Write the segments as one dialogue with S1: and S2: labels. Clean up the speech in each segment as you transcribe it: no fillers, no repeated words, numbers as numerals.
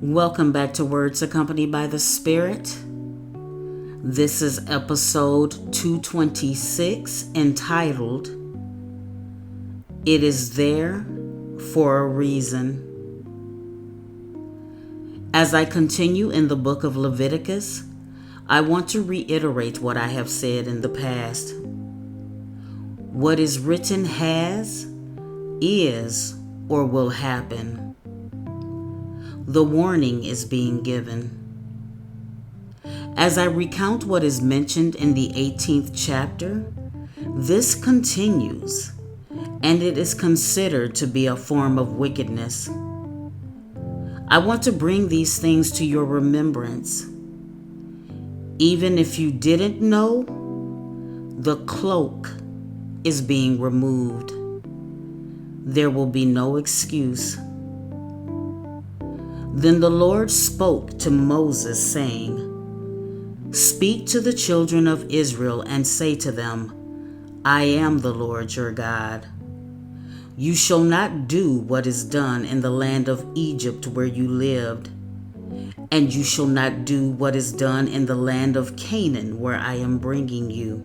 S1: Welcome back to Words Accompanied by the Spirit. This is episode 226, entitled, It Is There for a Reason. As I continue in the Book of Leviticus, I want to reiterate what I have said in the past. What is written has, is, or will happen. The warning is being given. As I recount what is mentioned in the 18th chapter, this continues, and it is considered to be a form of wickedness. I want to bring these things to your remembrance. Even if you didn't know, the cloak is being removed. There will be no excuse. Then the Lord spoke to Moses, saying, Speak to the children of Israel and say to them, I am the Lord your God. You shall not do what is done in the land of Egypt where you lived, and you shall not do what is done in the land of Canaan where I am bringing you.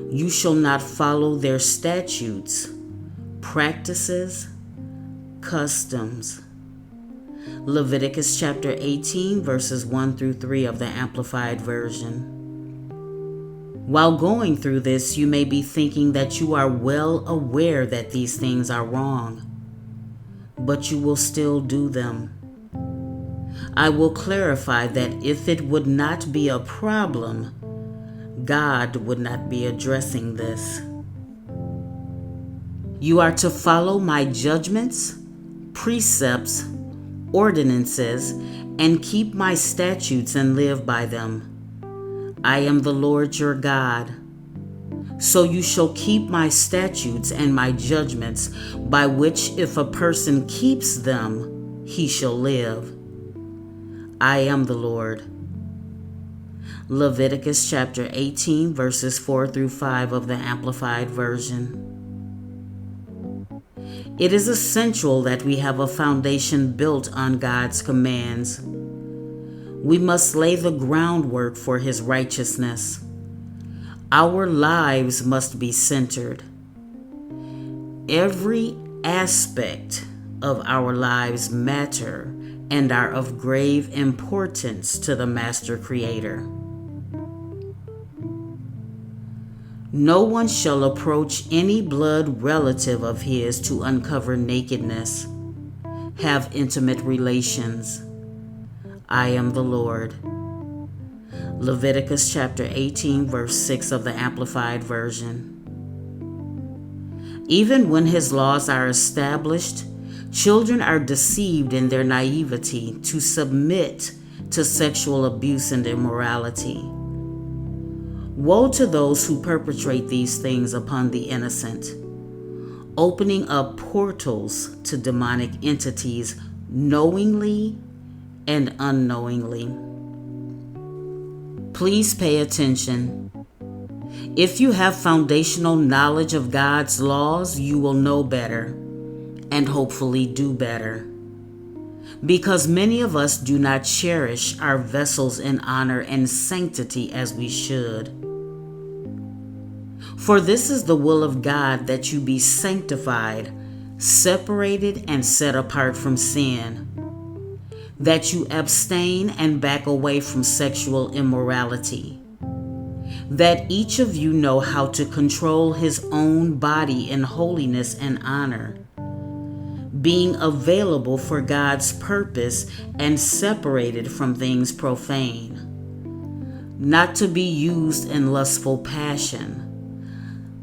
S1: You shall not follow their statutes, practices, customs. Leviticus chapter 18, verses 1 through 3 of the Amplified Version. While going through this, you may be thinking that you are well aware that these things are wrong, but you will still do them. I will clarify that if it would not be a problem, God would not be addressing this. You are to follow my judgments, precepts, ordinances, and keep my statutes and live by them. I am the Lord your God. So you shall keep my statutes and my judgments, by which if a person keeps them, he shall live. I am the Lord. Leviticus chapter 18, verses 4 through 5 of the Amplified Version. It is essential that we have a foundation built on God's commands. We must lay the groundwork for His righteousness. Our lives must be centered. Every aspect of our lives matter and are of grave importance to the Master Creator. No one shall approach any blood relative of his to uncover nakedness, have intimate relations. I am the Lord. Leviticus chapter 18, verse 6 of the Amplified Version. Even when His laws are established, children are deceived in their naivety to submit to sexual abuse and immorality. Woe to those who perpetrate these things upon the innocent, opening up portals to demonic entities knowingly and unknowingly. Please pay attention. If you have foundational knowledge of God's laws, you will know better and hopefully do better. Because many of us do not cherish our vessels in honor and sanctity as we should. For this is the will of God, that you be sanctified, separated, and set apart from sin. that you abstain and back away from sexual immorality, that each of you know how to control his own body in holiness and honor, being available for God's purpose and separated from things profane, not to be used in lustful passion,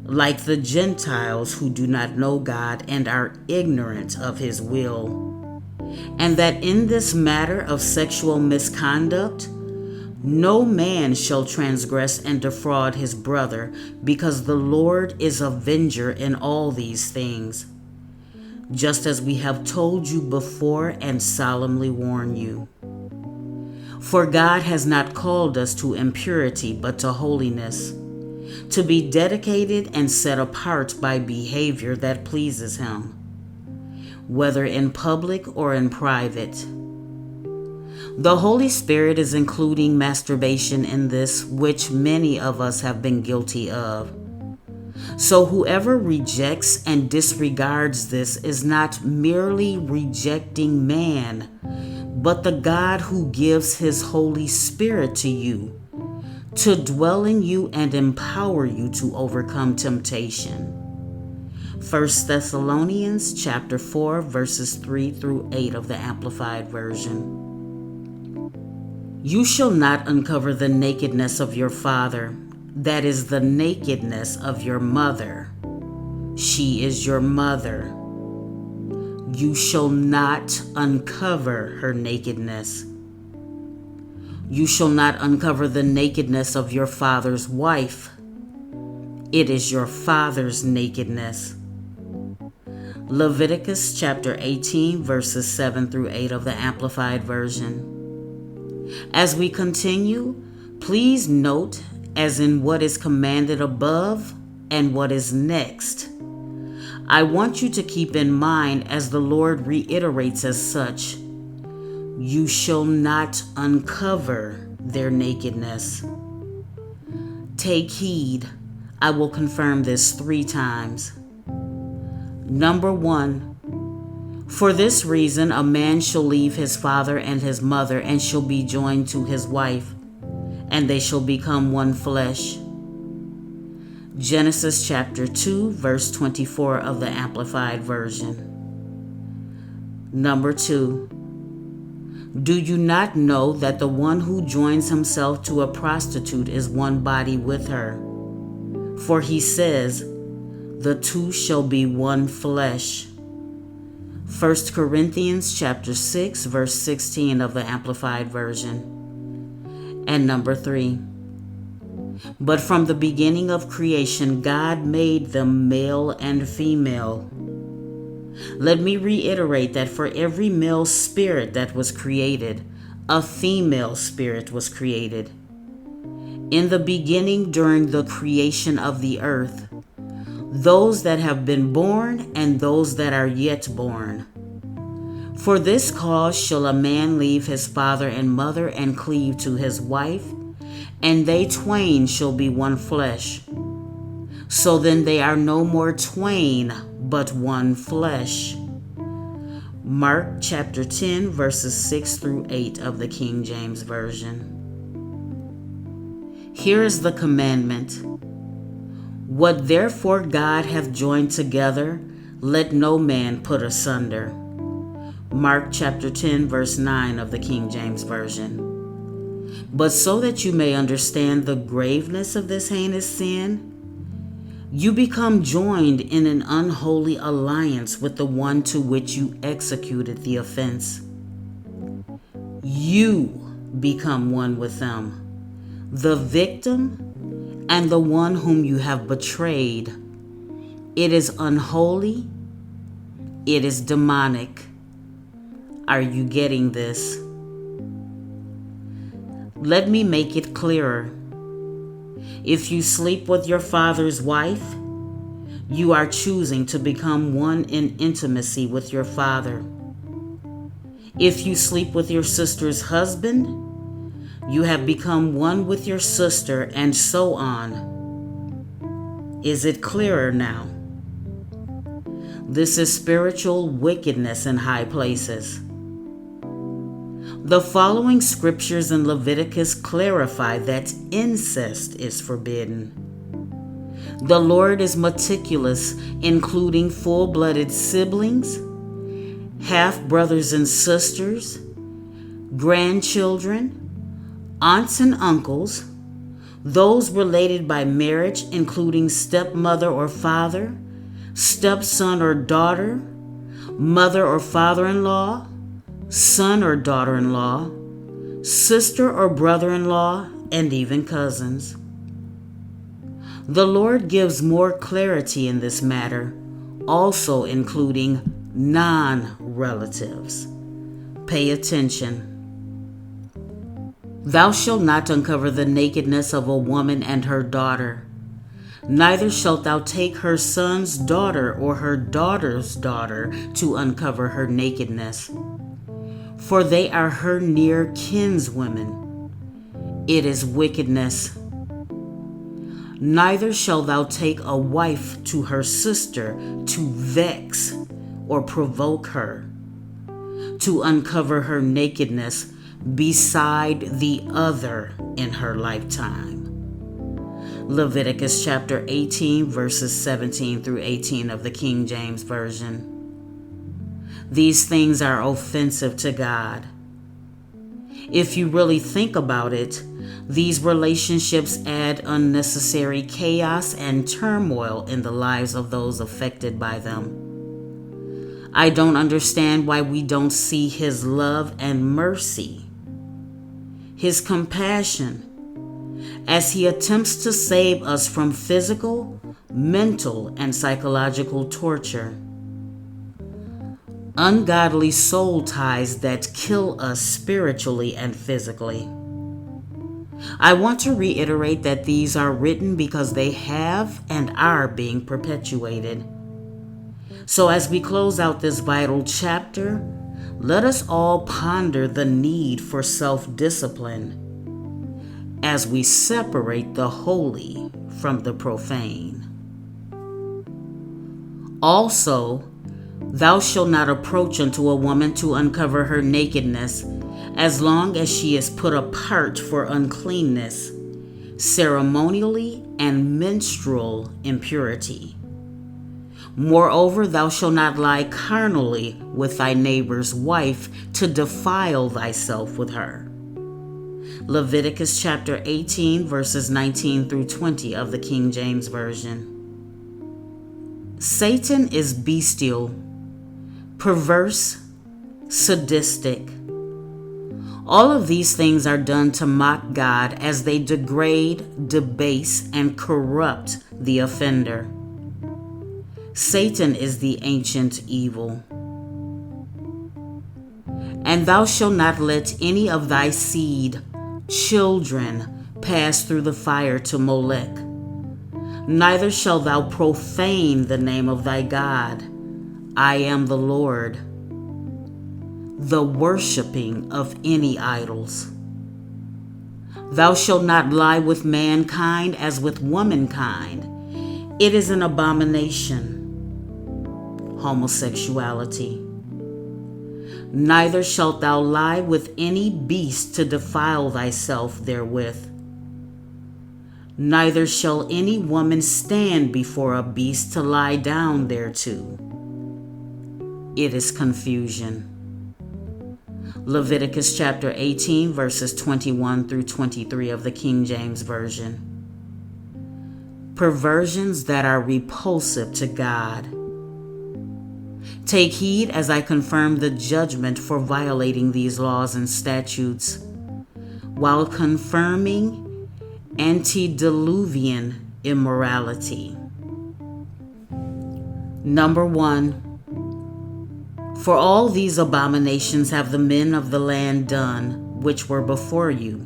S1: like the Gentiles who do not know God and are ignorant of his will, and that in this matter of sexual misconduct, no man shall transgress and defraud his brother, because the Lord is avenger in all these things, just as we have told you before and solemnly warn you. For God has not called us to impurity, but to holiness, to be dedicated and set apart by behavior that pleases him, whether in public or in private. The Holy Spirit is including masturbation in this, which many of us have been guilty of. So whoever rejects and disregards this is not merely rejecting man, but the God who gives his Holy Spirit to you, to dwell in you and empower you to overcome temptation. 1 Thessalonians chapter 4, verses 3 through 8 of the Amplified Version. You shall not uncover the nakedness of your father, that is the nakedness of your mother. She is your mother. You shall not uncover her nakedness. You shall not uncover the nakedness of your father's wife. It is your father's nakedness. Leviticus chapter 18, verses 7 through 8 of the Amplified Version. As we continue, please note as in what is commanded above and what is next. I want you to keep in mind, as the Lord reiterates as such, you shall not uncover their nakedness. Take heed. I will confirm this 3 times. Number 1. For this reason, a man shall leave his father and his mother and shall be joined to his wife, and they shall become one flesh. Genesis chapter 2, verse 24 of the Amplified Version. Number 2. Do you not know that the one who joins himself to a prostitute is one body with her? For he says, the two shall be one flesh. 1 Corinthians chapter 6, verse 16 of the Amplified Version. And number 3. But from the beginning of creation, God made them male and female. Let me reiterate that for every male spirit that was created, a female spirit was created. In the beginning, during the creation of the earth, those that have been born and those that are yet born. For this cause shall a man leave his father and mother and cleave to his wife, and they twain shall be one flesh. So then they are no more twain, but one flesh. Mark chapter 10, verses 6 through 8 of the King James Version. Here is the commandment. What therefore God hath joined together, let no man put asunder. Mark chapter 10, verse 9 of the King James Version. But so that you may understand the graveness of this heinous sin, you become joined in an unholy alliance with the one to which you executed the offense. You become one with them, the victim and the one whom you have betrayed. It is unholy. It is demonic. Are you getting this? Let me make it clearer. If you sleep with your father's wife, you are choosing to become one in intimacy with your father. If you sleep with your sister's husband, you have become one with your sister, and so on. Is it clearer now? This is spiritual wickedness in high places. The following scriptures in Leviticus clarify that incest is forbidden. The Lord is meticulous, including full-blooded siblings, half-brothers and sisters, grandchildren, aunts and uncles, those related by marriage, including stepmother or father, stepson or daughter, mother or father-in-law, son or daughter-in-law, sister or brother-in-law, and even cousins. The Lord gives more clarity in this matter, also including non-relatives. Pay attention. Thou shalt not uncover the nakedness of a woman and her daughter. Neither shalt thou take her son's daughter or her daughter's daughter to uncover her nakedness, for they are her near kinswomen. It is wickedness. Neither shalt thou take a wife to her sister to vex or provoke her, to uncover her nakedness beside the other in her lifetime. Leviticus chapter 18, verses 17 through 18 of the King James Version. These things are offensive to God. If you really think about it, these relationships add unnecessary chaos and turmoil in the lives of those affected by them. I don't understand why we don't see His love and mercy, His compassion, as He attempts to save us from physical, mental, and psychological torture. Ungodly soul ties that kill us spiritually and physically. I want to reiterate that these are written because they have and are being perpetuated. So as we close out this vital chapter, let us all ponder the need for self-discipline as we separate the holy from the profane. Also, thou shalt not approach unto a woman to uncover her nakedness, as long as she is put apart for uncleanness, ceremonially and menstrual impurity. Moreover, thou shalt not lie carnally with thy neighbor's wife to defile thyself with her. Leviticus chapter 18, verses 19 through 20 of the King James Version. Satan is bestial, perverse, sadistic. All of these things are done to mock God as they degrade, debase, and corrupt the offender. Satan is the ancient evil. And thou shalt not let any of thy seed, children, pass through the fire to Molech. Neither shalt thou profane the name of thy God. I am the Lord. The worshiping of any idols. Thou shalt not lie with mankind as with womankind. It is an abomination. Homosexuality. Neither shalt thou lie with any beast to defile thyself therewith. Neither shall any woman stand before a beast to lie down thereto. It is confusion. Leviticus chapter 18, verses 21 through 23 of the King James Version. Perversions that are repulsive to God. Take heed as I confirm the judgment for violating these laws and statutes, while confirming antediluvian immorality. Number 1. For all these abominations have the men of the land done, which were before you,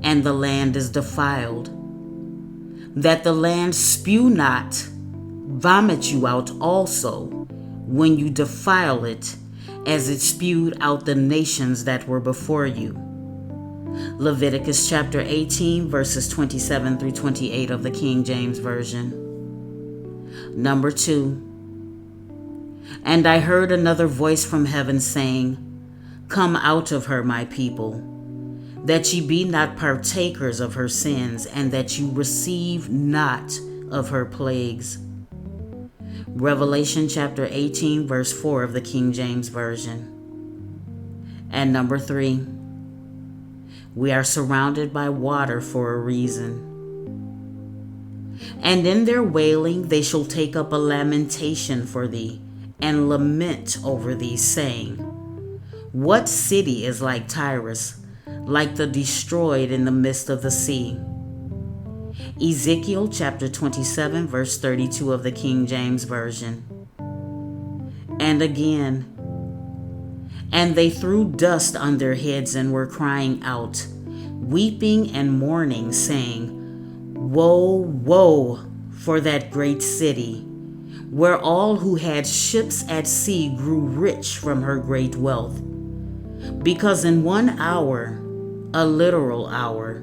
S1: and the land is defiled, that the land spew not, vomit you out also, when you defile it, as it spewed out the nations that were before you. Leviticus chapter 18, verses 27 through 28 of the King James Version. Number 2. And I heard another voice from heaven saying, Come out of her, my people, that ye be not partakers of her sins, and that you receive not of her plagues. Revelation chapter 18, verse 4 of the King James Version. And number 3, we are surrounded by water for a reason. And in their wailing they shall take up a lamentation for thee, and lament over thee, saying, What city is like Tyrus, like the destroyed in the midst of the sea? Ezekiel chapter 27, verse 32 of the King James Version. And again, and they threw dust on their heads and were crying out, weeping and mourning, saying, Woe, woe for that great city, where all who had ships at sea grew rich from her great wealth. Because in 1 hour, a literal hour,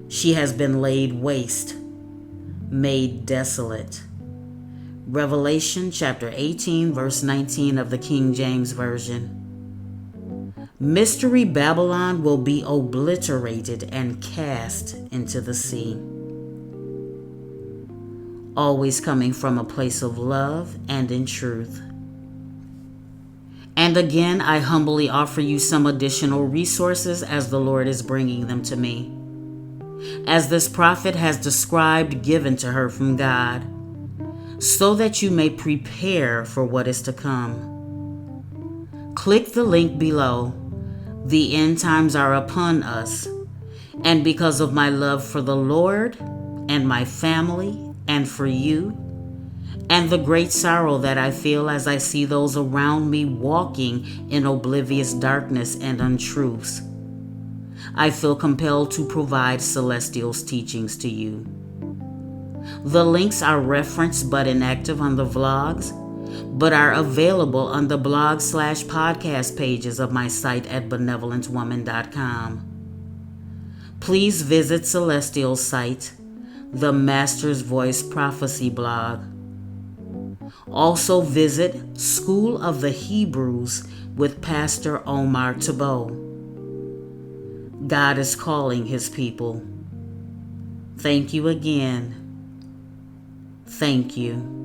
S1: she has been laid waste, made desolate. Revelation chapter 18, verse 19 of the King James Version. Mystery Babylon will be obliterated and cast into the sea. Always coming from a place of love and in truth. And again, I humbly offer you some additional resources as the Lord is bringing them to me, as this prophet has described, given to her from God, so that you may prepare for what is to come. Click the link below. The end times are upon us, and because of my love for the Lord and my family and for you, and the great sorrow that I feel as I see those around me walking in oblivious darkness and untruths, I feel compelled to provide Celestial's teachings to you. The links are referenced but inactive on the vlogs, but are available on the blog/podcast pages of my site at benevolentwoman.com. Please visit Celestial's site, the Master's Voice Prophecy blog. Also visit School of the Hebrews with Pastor Omar Tabo. God is calling his people. Thank you again. Thank you.